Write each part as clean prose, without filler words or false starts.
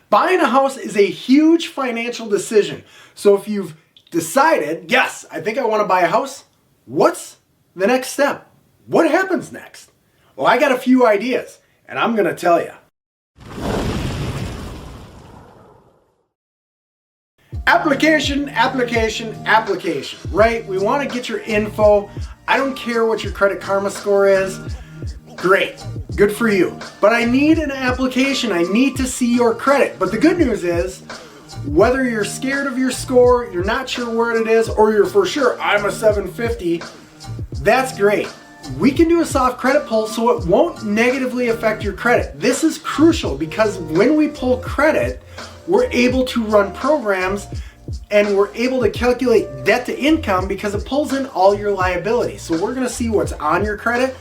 Buying a house is a huge financial decision. So if you've decided, yes, I think I want to buy a house, what's the next step? What happens next? Well, I got a few ideas, and I'm going to tell you. Application, application, application, right? We want to get your info. I don't care what your Credit Karma score is. Great, good for you. But I need an application. I need to see your credit. But the good news is, whether you're scared of your score, you're not sure where it is, or you're for sure, I'm a 750, that's great. We can do a soft credit pull so it won't negatively affect your credit. This is crucial because when we pull credit, we're able to run programs and we're able to calculate debt to income because it pulls in all your liabilities. So we're going to see what's on your credit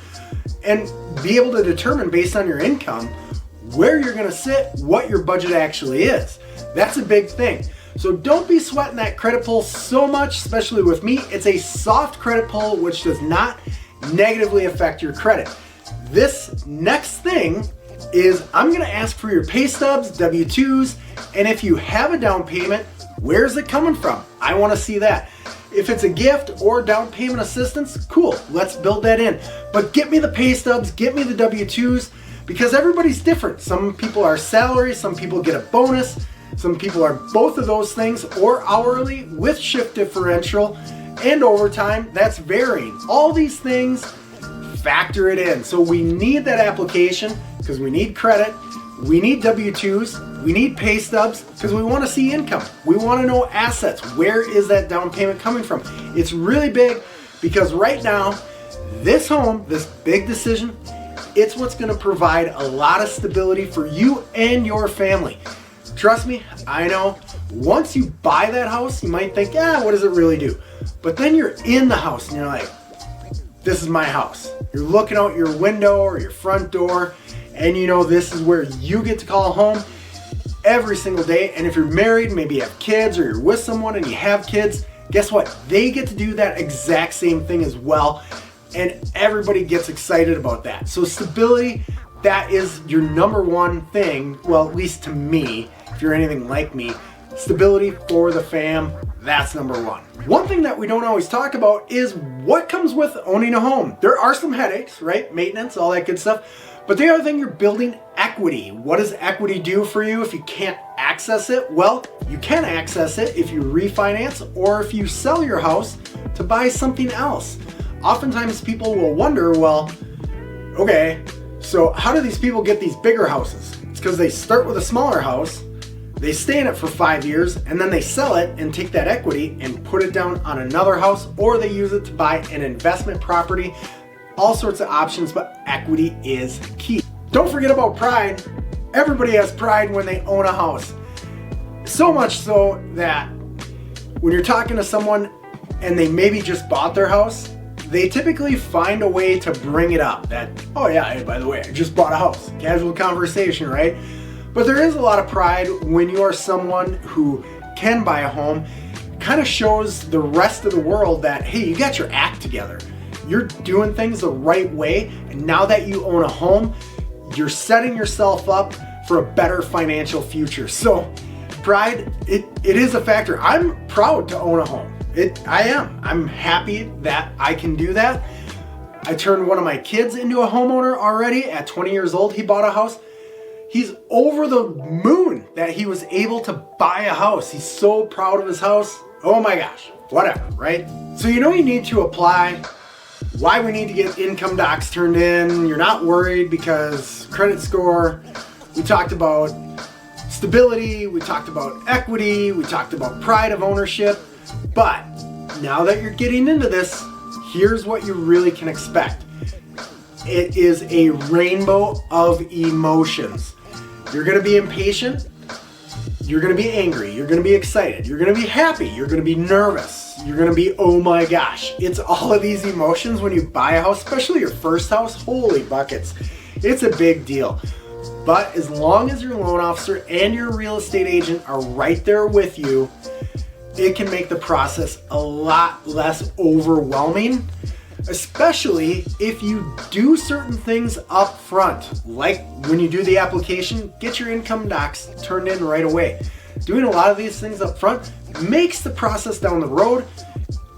and be able to determine based on your income where you're going to sit, what your budget actually is. That's a big thing. So don't be sweating that credit pull so much, especially with me. It's a soft credit pull which does not negatively affect your credit. This next thing is I'm going to ask for your pay stubs, W-2s, and if you have a down payment, where's it coming from? I want to see that. If it's a gift or down payment assistance, cool, let's build that in. But get me the pay stubs, get me the W-2s, because everybody's different. Some people are salary, some people get a bonus, some people are both of those things, or hourly with shift differential and overtime. That's varying. All these things, factor it in. So we need that application because we need credit, we need W-2s, we need pay stubs because we want to see income. We want to know assets. Where is that down payment coming from? It's really big because right now, this home, this big decision, it's what's going to provide a lot of stability for you and your family. Trust me, I know, once you buy that house, you might think, yeah, what does it really do? But then you're in the house and you're like, this is my house. You're looking out your window or your front door and you know this is where you get to call home every single day. And if you're married, maybe you have kids or you're with someone and you have kids, guess what? They get to do that exact same thing as well. And everybody gets excited about that. So stability, that is your number one thing. Well, at least to me, if you're anything like me, stability for the fam, that's number one. One thing that we don't always talk about is what comes with owning a home. There are some headaches, right? Maintenance, all that good stuff. But the other thing, you're building equity. What does equity do for you if you can't access it? Well, you can access it if you refinance or if you sell your house to buy something else. Oftentimes people will wonder, well, okay, so how do these people get these bigger houses? It's because they start with a smaller house, they stay in it for 5 years, and then they sell it and take that equity and put it down on another house, or they use it to buy an investment property. All sorts of options, but equity is key. Don't forget about pride. Everybody has pride when they own a house. So much so that when you're talking to someone and they maybe just bought their house, they typically find a way to bring it up that, oh yeah, hey, by the way, I just bought a house. Casual conversation, right? But there is a lot of pride when you are someone who can buy a home. Kind of shows the rest of the world that, hey, you got your act together. You're doing things the right way, and now that you own a home, you're setting yourself up for a better financial future. So pride, it is a factor. I'm proud to own a home. I am. I'm happy that I can do that. I turned one of my kids into a homeowner already. At 20 years old, he bought a house. He's over the moon that he was able to buy a house. He's so proud of his house. Oh my gosh, whatever, right? So you know you need to apply. Why we need to get income docs turned in. You're not worried because credit score, we talked about stability, we talked about equity, we talked about pride of ownership. But now that you're getting into this, here's what you really can expect. It is a rainbow of emotions. You're going to be impatient, you're going to be angry, you're going to be excited, you're going to be happy, you're going to be nervous, you're going to be, oh my gosh. It's all of these emotions when you buy a house, especially your first house. Holy buckets. It's a big deal. But as long as your loan officer and your real estate agent are right there with you, it can make the process a lot less overwhelming. especially if you do certain things up front. Like when you do the application, get your income docs turned in right away. Doing a lot of these things up front makes the process down the road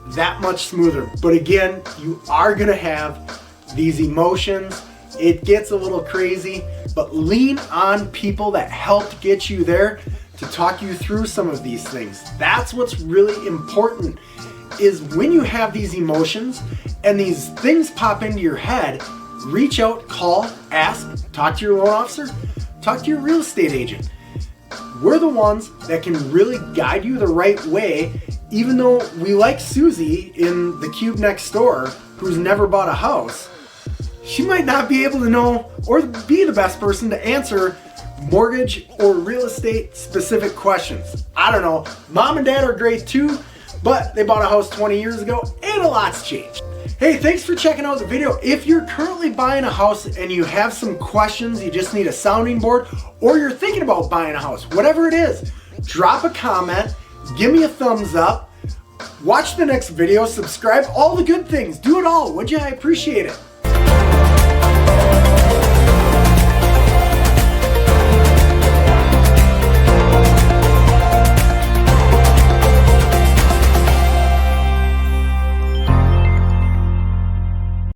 that much smoother. But again, you are gonna have these emotions. It gets a little crazy, but lean on people that helped get you there to talk you through some of these things. That's what's really important, is when you have these emotions and these things pop into your head, reach out, call, ask, talk to your loan officer, talk to your real estate agent. We're the ones that can really guide you the right way, even though we like Susie in the cube next door who's never bought a house. She might not be able to know or be the best person to answer mortgage or real estate specific questions. I don't know. Mom and dad are great too, but they bought a house 20 years ago and a lot's changed. Hey, thanks for checking out the video. If you're currently buying a house and you have some questions, you just need a sounding board, or you're thinking about buying a house, whatever it is, drop a comment, give me a thumbs up, watch the next video, subscribe, all the good things. Do it all, would you? I appreciate it.